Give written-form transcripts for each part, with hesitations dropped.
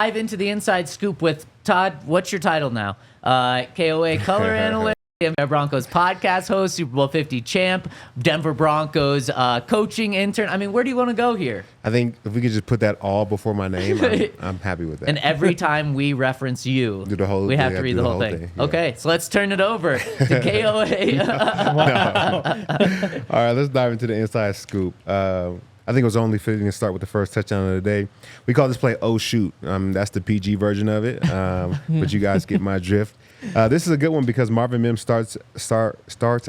Dive into the inside scoop with Todd. What's your title now? KOA color analyst, DNVR Broncos podcast host, Super Bowl 50 champ, Denver Broncos coaching intern. I mean, where do you want to go here? I think if we could just put that all before my name, I'm happy with that. And every time we reference you, we have to read the whole thing. Yeah. Okay, so let's turn it over to KOA. All right, let's dive into the inside scoop. I think it was only fitting to start with the first touchdown of the day. We call this play "Oh Shoot." That's the PG version of it, but you guys get my drift. This is a good one because Marvin Mims starts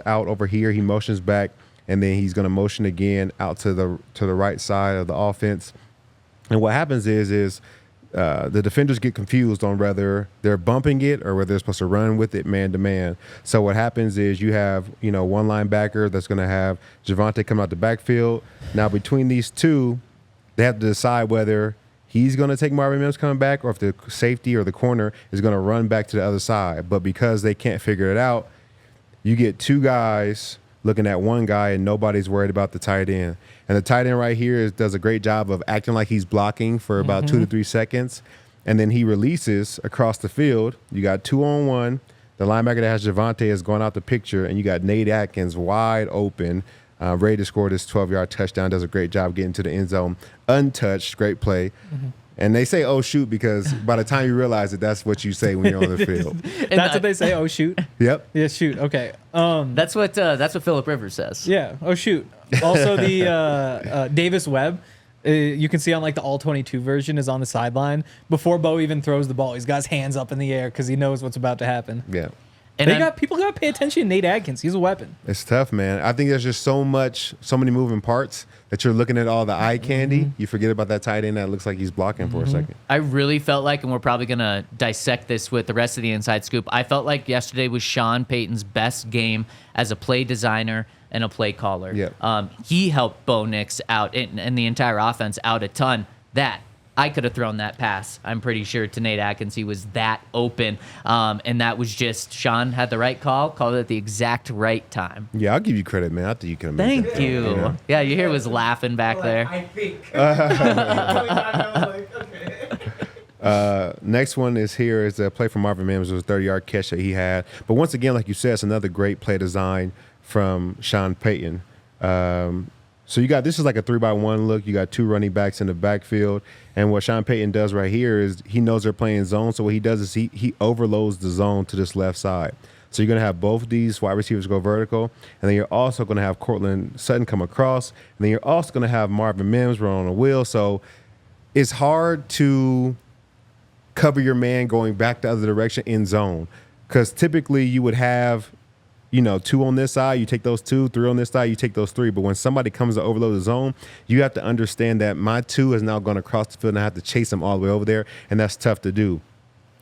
out over here. He motions back, and then he's going to motion again out to the right side of the offense. And what happens is the defenders get confused on whether they're bumping it or whether they're supposed to run with it man to man. So what happens is you have one linebacker that's going to have Javonte come out the backfield. Now between these two, they have to decide whether he's going to take Marvin Mims coming back or if the safety or the corner is going to run back to the other side. But because they can't figure it out, you get two guys looking at one guy and nobody's worried about the tight end. And the tight end right here does a great job of acting like he's blocking for about 2 to 3 seconds. And then he releases across the field. You got 2-on-1. The linebacker that has Javonte is going out the picture, and you got Nate Atkins wide open, ready to score this 12-yard touchdown. Does a great job getting to the end zone untouched. Great play. And they say, "Oh, shoot," because by the time you realize it, that's what you say when you're on the field. That's what they say, "Oh, shoot"? Yep. Yeah, shoot. Okay. That's what Phillip Rivers says. Yeah. Oh, shoot. Also, the Davis Webb, you can see on like the all-22 version is on the sideline. Before Bo even throws the ball, he's got his hands up in the air because he knows what's about to happen. Yeah. And people got to pay attention to Nate Atkins. He's a weapon. It's tough, man. I think there's just so many moving parts that you're looking at all the eye candy. You forget about that tight end that looks like he's blocking for a second. I really felt like, and we're probably going to dissect this with the rest of the inside scoop, I felt like yesterday was Sean Payton's best game as a play designer and a play caller. Yep. He helped Bo Nix out and the entire offense out a ton. I could have thrown that pass, I'm pretty sure, to Nate Atkins. He was that open. And that was just, Sean had the right call, called it at the exact right time. Yeah, I'll give you credit, man. I think you could have made that. Thank you. Yeah, you hear was laughing back there. I think. Next one is a play from Marvin Mims. It was a 30-yard catch that he had. But once again, like you said, it's another great play design from Sean Payton. So this is like a 3-by-1 look. You got two running backs in the backfield. And what Sean Payton does right here is he knows they're playing zone. So what he does is he overloads the zone to this left side. So you're going to have both these wide receivers go vertical. And then you're also going to have Courtland Sutton come across. And then you're also going to have Marvin Mims run on a wheel. So it's hard to cover your man going back the other direction in zone. Because typically you would have 2 on this side, you take those 2, 3 on this side, you take those 3. But when somebody comes to overload the zone, you have to understand that my 2 is now going to cross the field and I have to chase them all the way over there, and that's tough to do.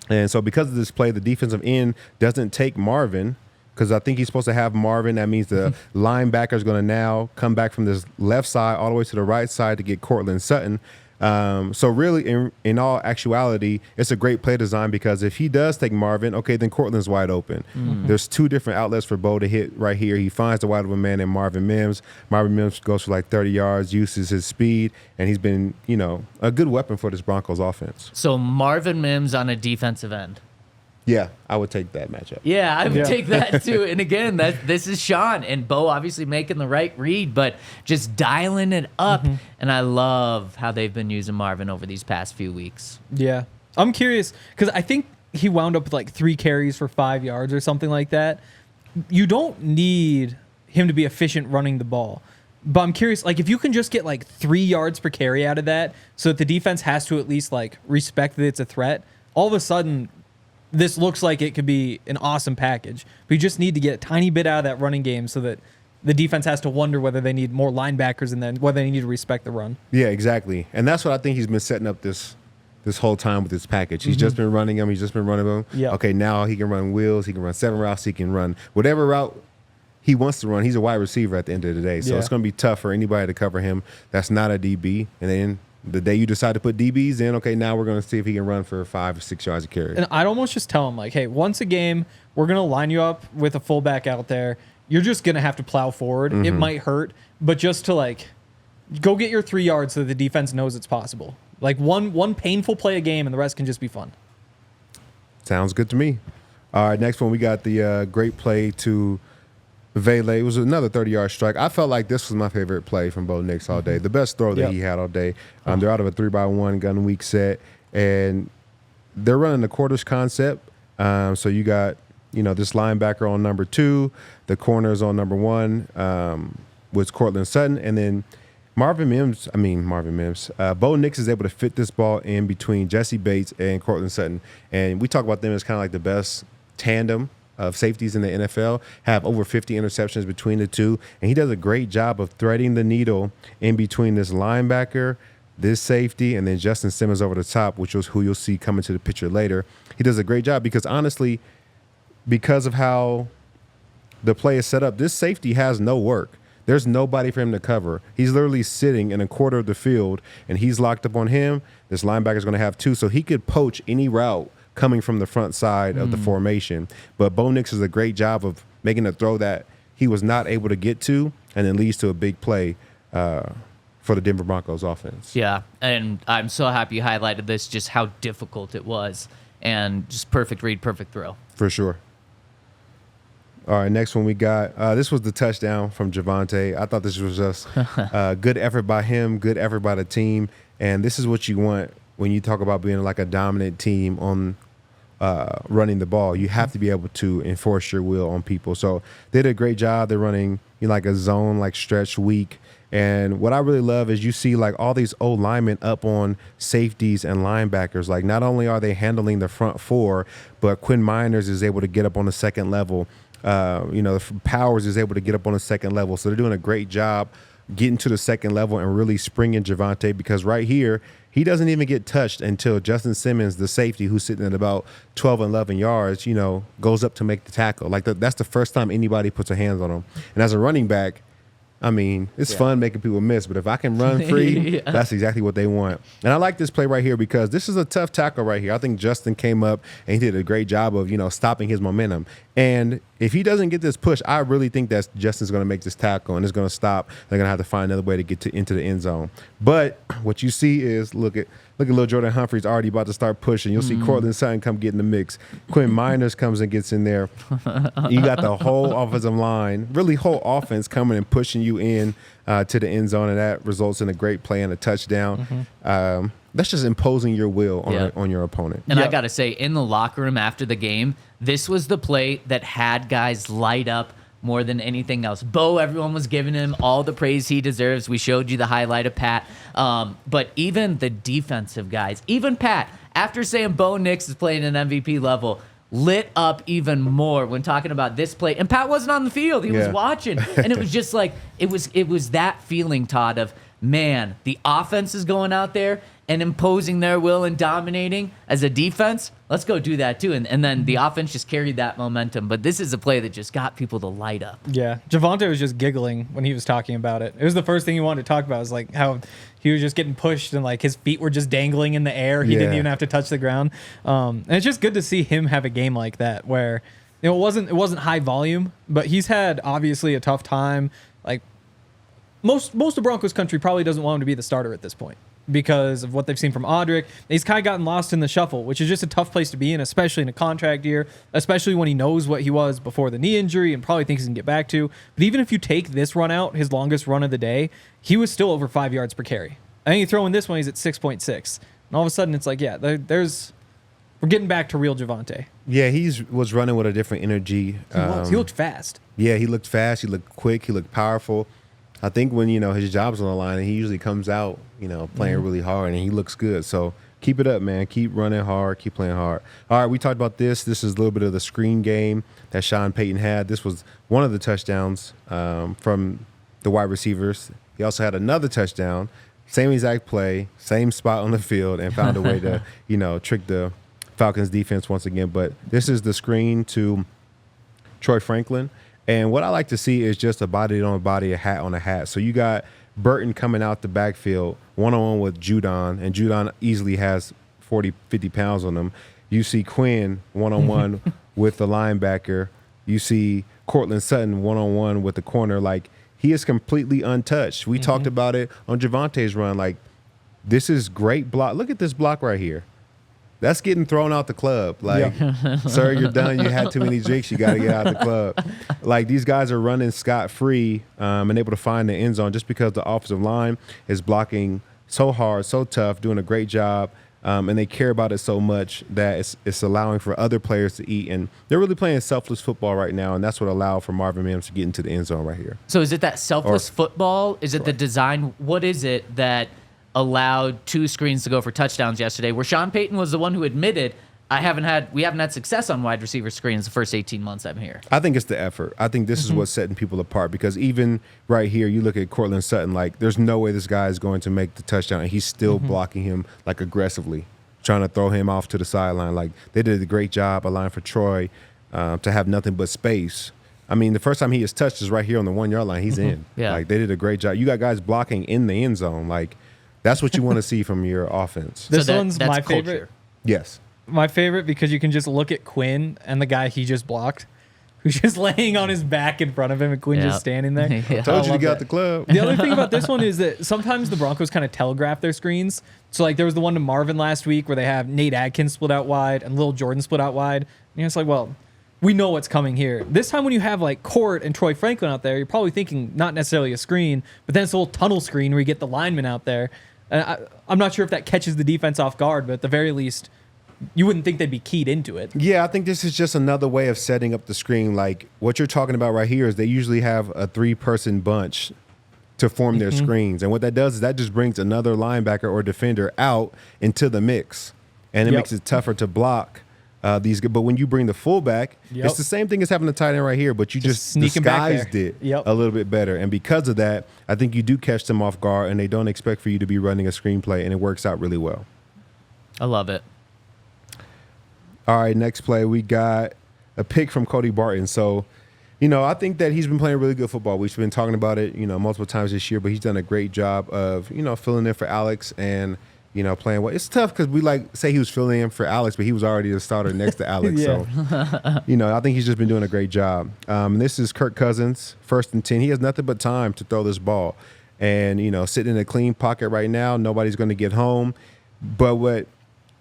And so because of this play, the defensive end doesn't take Marvin because I think he's supposed to have Marvin. That means the linebacker is going to now come back from this left side all the way to the right side to get Courtland Sutton. So really, in all actuality, it's a great play design because if he does take Marvin, okay, then Courtland's wide open. There's 2 different outlets for Bo to hit right here. He finds the wide open man in Marvin Mims. Marvin Mims goes for like 30 yards, uses his speed, and he's been, a good weapon for this Broncos offense. So Marvin Mims on a defensive end. Yeah, I would take that matchup. Yeah, I would take that too. And again, this is Sean and Bo obviously making the right read, but just dialing it up. And I love how they've been using Marvin over these past few weeks. Yeah. I'm curious because I think he wound up with like 3 carries for 5 yards or something like that. You don't need him to be efficient running the ball. But I'm curious, like if you can just get like 3 yards per carry out of that so that the defense has to at least like respect that it's a threat, all of a sudden this looks like it could be an awesome package. We just need to get a tiny bit out of that running game so that the defense has to wonder whether they need more linebackers and then whether they need to respect the run. Yeah, exactly. And that's what I think he's been setting up this whole time with this package. He's just been running them. He's just been running them. Yep. Okay, now he can run wheels. He can run 7 routes. He can run whatever route he wants to run. He's a wide receiver at the end of the day. So it's going to be tough for anybody to cover him that's not a DB. And then the day you decide to put DBs in, okay, now we're going to see if he can run for 5 or 6 yards a carry. And I'd almost just tell him, like, hey, once a game, we're going to line you up with a fullback out there. You're just going to have to plow forward. It might hurt, but just to, like, go get your 3 yards so the defense knows it's possible. Like one painful play a game, and the rest can just be fun. Sounds good to me. All right, next one, we got the great play to Vele. It was another 30-yard strike. I felt like this was my favorite play from Bo Nix all day. The best throw that he had all day. They're out of a 3-by-1 gun weak set, and they're running the quarters concept. So you got, this linebacker on number 2, the corners on number 1 with Cortland Sutton, and then Marvin Mims. Bo Nix is able to fit this ball in between Jesse Bates and Cortland Sutton. And we talk about them as kind of like the best tandem of safeties in the NFL, have over 50 interceptions between the two. And he does a great job of threading the needle in between this linebacker, this safety, and then Justin Simmons over the top, which was who you'll see coming to the picture later. He does a great job because, honestly, because of how the play is set up, this safety has no work. There's nobody for him to cover. He's literally sitting in a quarter of the field, and he's locked up on him. This linebacker's going to have 2, so he could poach any route coming from the front side of the formation. But Bo Nix does a great job of making a throw that he was not able to get to, and it leads to a big play for the Denver Broncos offense. Yeah, and I'm so happy you highlighted this, just how difficult it was, and just perfect read, perfect throw. For sure. All right, next one we got. This was the touchdown from Javonte. I thought this was just good effort by him, good effort by the team, and this is what you want when you talk about being like a dominant team on running the ball. You have to be able to enforce your will on people. So they did a great job. They're running like a zone, like stretch weak. And what I really love is you see like all these old linemen up on safeties and linebackers. Like not only are they handling the front 4, but Quinn Miners is able to get up on the second level. Powers is able to get up on the second level. So they're doing a great job getting to the second level and really springing Javonte, because right here, he doesn't even get touched until Justin Simmons, the safety, who's sitting at about 12 and 11 yards, goes up to make the tackle. Like that's the first time anybody puts their hands on him. And as a running back, it's fun making people miss, but if I can run free, that's exactly what they want. And I like this play right here because this is a tough tackle right here. I think Justin came up and he did a great job of, stopping his momentum. And if he doesn't get this push, I really think that Justin's going to make this tackle and it's going to stop. They're going to have to find another way to get into the end zone. But what you see is, look at little Jordan Humphrey's already about to start pushing. You'll see Cortland Sutton come get in the mix. Quinn Miners comes and gets in there. You got the whole offensive line, really whole offense coming and pushing you in to the end zone, and that results in a great play and a touchdown. That's just imposing your will on your opponent. And I got to say, in the locker room after the game, this was the play that had guys light up more than anything else. Bo, everyone was giving him all the praise he deserves. We showed you the highlight of Pat. But even the defensive guys, even Pat, after saying Bo Nix is playing an MVP level, lit up even more when talking about this play. And Pat wasn't on the field. He was watching. And it was just like, it was that feeling, Todd, of, man, the offense is going out there and imposing their will and dominating as a defense. Let's go do that too. And then the offense just carried that momentum. But this is a play that just got people to light up. Yeah. Javonte was just giggling when he was talking about it. It was the first thing he wanted to talk about, was like how he was just getting pushed and like his feet were just dangling in the air. He didn't even have to touch the ground. And it's just good to see him have a game like that where it wasn't high volume, but he's had obviously a tough time. Like most of Broncos country probably doesn't want him to be the starter at this point, because of what they've seen from Audric. He's kind of gotten lost in the shuffle, which is just a tough place to be in, especially in a contract year, especially when he knows what he was before the knee injury and probably thinks he can get back to. But even if you take this run out, his longest run of the day, he was still over 5 yards per carry. I think you throw in this one, he's at 6.6. And all of a sudden, it's like, we're getting back to real Javonte. Yeah, he was running with a different energy. He looked fast. Yeah, he looked fast. He looked quick. He looked powerful. I think when, his job's on the line, and he usually comes out, playing really hard, and he looks good. So keep it up, man. Keep running hard. Keep playing hard. All right, we talked about this. This is a little bit of the screen game that Sean Payton had. This was one of the touchdowns from the wide receivers. He also had another touchdown, same exact play, same spot on the field, and found a way to, trick the Falcons defense once again. But this is the screen to Troy Franklin. And what I like to see is just a body on a body, a hat on a hat. So you got Burton coming out the backfield, one-on-one with Judon, and Judon easily has 40, 50 pounds on him. You see Quinn one-on-one with the linebacker. You see Cortland Sutton one-on-one with the corner. Like, he is completely untouched. We talked about it on Javonte's run. Like, This is great block. Look at this block right here. That's getting thrown out the club. Like, sir, you're done. You had too many drinks. You got to get out of the club. Like, these guys are running scot-free and able to find the end zone just because the offensive line is blocking so hard, so tough, doing a great job. And they care about it so much that it's allowing for other players to eat. And they're really playing selfless football right now, and that's what allowed for Marvin Mims to get into the end zone right here. So is it that selfless football? Is it the design? What is it that allowed 2 screens to go for touchdowns yesterday, where Sean Payton was the one who admitted we haven't had success on wide receiver screens the first 18 months I'm here? I think it's the effort. I think this is what's setting people apart, because even right here, you look at Cortland Sutton, like, there's no way this guy is going to make the touchdown, and he's still blocking him, like, aggressively, trying to throw him off to the sideline. Like, they did a great job allowing for Troy to have nothing but space. I mean, the first time he is touched is right here on the 1 yard line. He's in. Yeah. Like, they did a great job. You got guys blocking in the end zone. Like, that's what you want to see from your offense. This one's my culture. favorite. Yes. My favorite, because you can just look at Quinn and the guy he just blocked, who's just laying on his back in front of him, and Quinn just standing there. Yeah. Told you to love get out that. the club. The other thing about this one is that sometimes the Broncos kind of telegraph their screens. So, like, there was the one to Marvin last week where they have Nate Adkins split out wide and Lil Jordan split out wide. And it's like, well, we know what's coming here. This time when you have, like, Court and Troy Franklin out there, you're probably thinking not necessarily a screen, but then it's a little tunnel screen where you get the lineman out there. I'm not sure if that catches the defense off guard, but at the very least, you wouldn't think they'd be keyed into it. Yeah, I think this is just another way of setting up the screen. Like, what you're talking about right here is they usually have a 3-person bunch to form their screens. And what that does is that just brings another linebacker or defender out into the mix. And it makes it tougher to block these. But when you bring the fullback, it's the same thing as having the tight end right here, but you just disguised it a little bit better. And because of that, I think you do catch them off guard, and they don't expect for you to be running a screenplay, and it works out really well. I love it. All right, next play, we got a pick from Cody Barton. So, I think that he's been playing really good football. We've been talking about it, multiple times this year, but he's done a great job of, filling in for Alex and, playing well. It's tough because we say he was filling in for Alex, but he was already the starter next to Alex. So, I think he's just been doing a great job. This is Kirk Cousins, 1st and 10. He has nothing but time to throw this ball. And, sitting in a clean pocket right now, nobody's going to get home. But what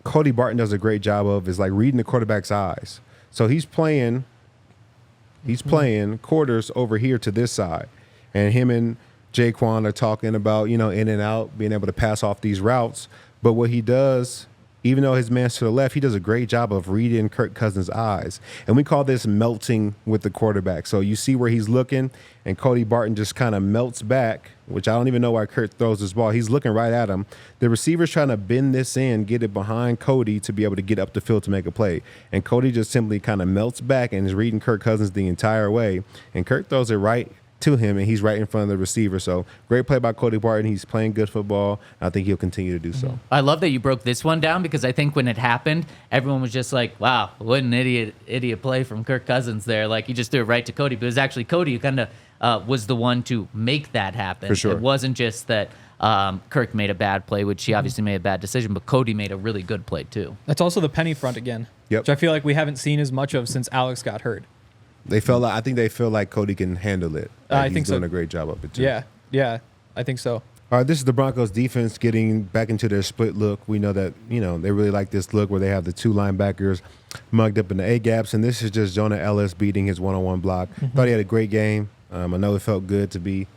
Cody Barton does a great job of is, like, reading the quarterback's eyes. So he's playing quarters over here to this side, and him and Jaquan are talking about, in and out, being able to pass off these routes. But what he does, even though his man's to the left, he does a great job of reading Kirk Cousins' eyes. And we call this melting with the quarterback. So you see where he's looking, and Cody Barton just kind of melts back, which I don't even know why Kirk throws this ball. He's looking right at him. The receiver's trying to bend this in, get it behind Cody to be able to get up the field to make a play. And Cody just simply kind of melts back and is reading Kirk Cousins the entire way. And Kirk throws it right to him, and he's right in front of the receiver. So great play by Cody Barton. He's playing good football. I think he'll continue to do so. I love that you broke this one down, because I think when it happened, everyone was just like, wow, what an idiot play from Kirk Cousins there. Like, he just threw it right to Cody. But it was actually Cody who kind of was the one to make that happen. For sure. It wasn't just that Kirk made a bad play, which he obviously made a bad decision, but Cody made a really good play too. That's also the penny front again, which I feel like we haven't seen as much of since Alex got hurt. I think they feel like Cody can handle it. I think he's doing a great job of it too. Yeah, I think so. All right, this is the Broncos defense getting back into their split look. We know that, they really like this look where they have the 2 linebackers mugged up in the A-gaps, and this is just Jonah Ellis beating his one-on-one block. Thought he had a great game. I know it felt good to be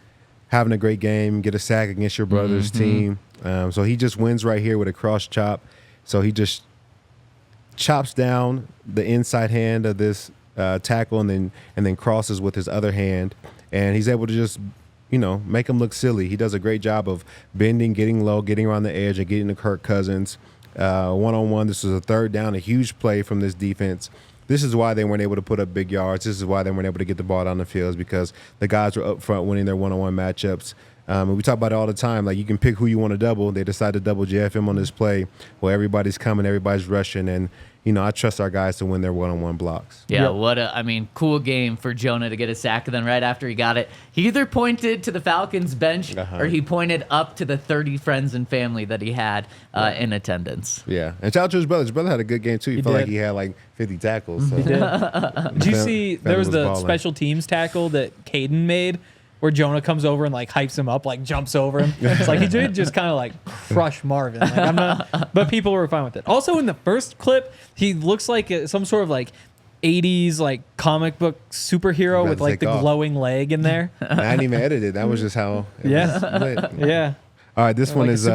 having a great game, get a sack against your brother's team. So he just wins right here with a cross chop. So he just chops down the inside hand of this tackle and then crosses with his other hand, and he's able to just make him look silly. He does a great job of bending, getting low, getting around the edge, and getting to Kirk Cousins. One-on-one, this was a 3rd down, a huge play from this defense. This is why they weren't able to put up big yards. This is why they weren't able to get the ball down the field, because the guys were up front winning their one-on-one matchups. And we talk about it all the time. Like, you can pick who you want to double. They decide to double JFM on this play. Well, everybody's coming, everybody's rushing, and I trust our guys to win their one-on-one blocks. Yeah, cool game for Jonah to get a sack. And then right after he got it, he either pointed to the Falcons bench or he pointed up to the 30 friends and family that he had in attendance. Yeah, and shout out to his brother. His brother had a good game too. He felt like he had like 50 tackles. So. He did. Did you see there was the special teams tackle that Caden made? where Jonah comes over and like hypes him up, like jumps over him. It's like he did just kind of like crush Marvin. Like, I'm not, but people were fine with it. Also, in the first clip, he looks like some sort of like 80s like comic book superhero with like the glowing leg in there. I didn't even edit it. That was just how it was lit. Yeah. All right, this one like is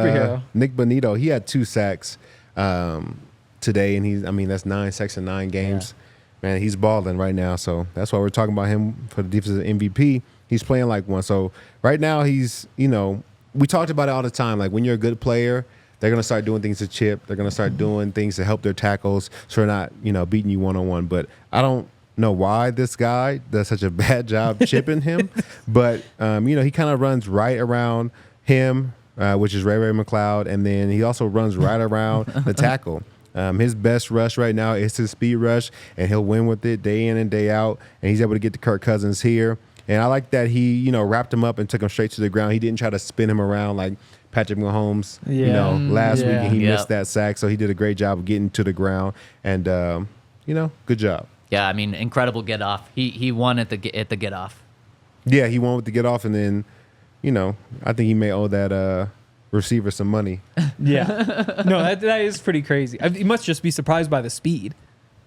Nick Bonito. He had 2 sacks today, and that's 9 sacks in 9 games. Yeah. Man, he's balling right now, so that's why we're talking about him for the defensive MVP. He's playing like one. So right now he's, we talked about it all the time. Like when you're a good player, they're going to start doing things to chip. They're going to start doing things to help their tackles so they're not, beating you one-on-one. But I don't know why this guy does such a bad job chipping him. But, he kind of runs right around him, which is Ray McLeod. And then he also runs right around the tackle. His best rush right now is his speed rush, and he'll win with it day in and day out. And he's able to get to Kirk Cousins here. And I like that he, wrapped him up and took him straight to the ground. He didn't try to spin him around like Patrick Mahomes, last week, and he missed that sack. So he did a great job of getting to the ground, and good job. Yeah, I mean, incredible get off. He won at the get off. Yeah, he won with the get off, and then, I think he may owe that receiver some money. Yeah, no, that is pretty crazy. He must just be surprised by the speed,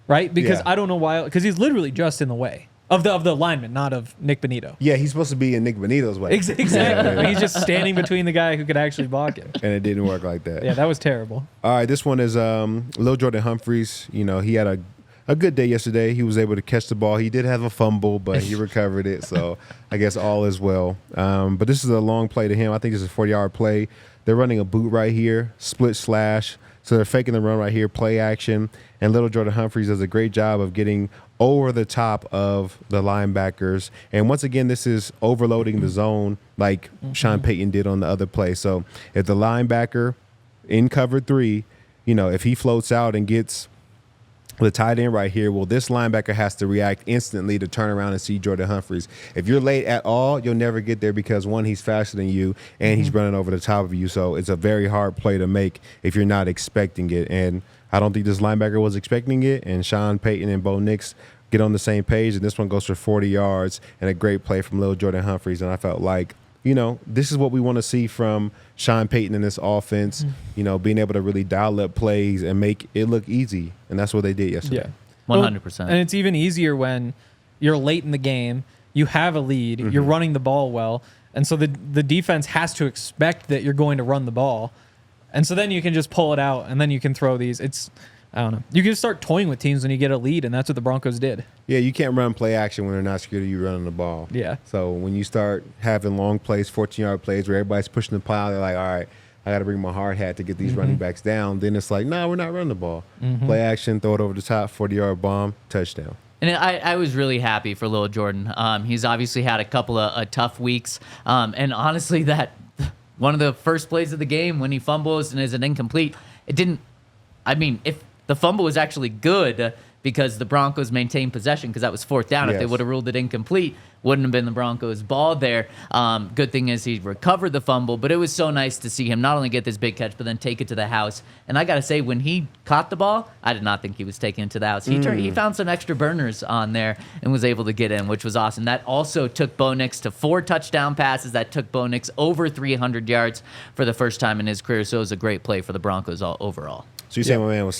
right? Because I don't know why. Because he's literally just in the way. Of the lineman, not of Nick Bonito. Yeah, he's supposed to be in Nick Bonito's way. Exactly. He's just standing between the guy who could actually block him. And it didn't work like that. Yeah, that was terrible. All right, this one is Lil Jordan Humphreys. He had a good day yesterday. He was able to catch the ball. He did have a fumble, but he recovered it. So I guess all is well. But this is a long play to him. I think this is a 40-yard play. They're running a boot right here, split slash. So they're faking the run right here, play action. And Little Jordan Humphreys does a great job of getting over the top of the linebackers. And once again, this is overloading the zone like Sean Payton did on the other play. So if the linebacker in cover 3, if he floats out and gets the tight end right here, well, this linebacker has to react instantly to turn around and see Jordan Humphreys. If you're late at all, you'll never get there because, one, he's faster than you, and he's running over the top of you. So it's a very hard play to make if you're not expecting it. And I don't think this linebacker was expecting it, and Sean Payton and Bo Nix get on the same page, and this one goes for 40 yards and a great play from Lil Jordan Humphreys. And I felt like, this is what we want to see from Sean Payton in this offense, being able to really dial up plays and make it look easy. And that's what they did yesterday. Yeah, 100%. And it's even easier when you're late in the game, you have a lead, you're running the ball well, and so the defense has to expect that you're going to run the ball. And so then you can just pull it out, and then you can throw these. I don't know. You can start toying with teams when you get a lead, and that's what the Broncos did. Yeah, you can't run play action when they're not scared of you running the ball. Yeah. So when you start having long plays, 14-yard plays where everybody's pushing the pile, they're like, all right, I got to bring my hard hat to get these running backs down. Then it's like, no, we're not running the ball. Play action, throw it over the top, 40-yard bomb, touchdown. And I was really happy for Lil Jordan. He's obviously had a couple of tough weeks. And honestly, that one of the first plays of the game when he fumbles and is an incomplete, if the fumble was actually good because the Broncos maintained possession because that was 4th down. Yes. If they would have ruled it incomplete, wouldn't have been the Broncos' ball there. Good thing is he recovered the fumble, but it was so nice to see him not only get this big catch, but then take it to the house. And I got to say, when he caught the ball, I did not think he was taking it to the house. He found some extra burners on there and was able to get in, which was awesome. That also took Bo Nix to 4 touchdown passes. That took Bo Nix over 300 yards for the first time in his career. So it was a great play for the Broncos overall. So you say my man was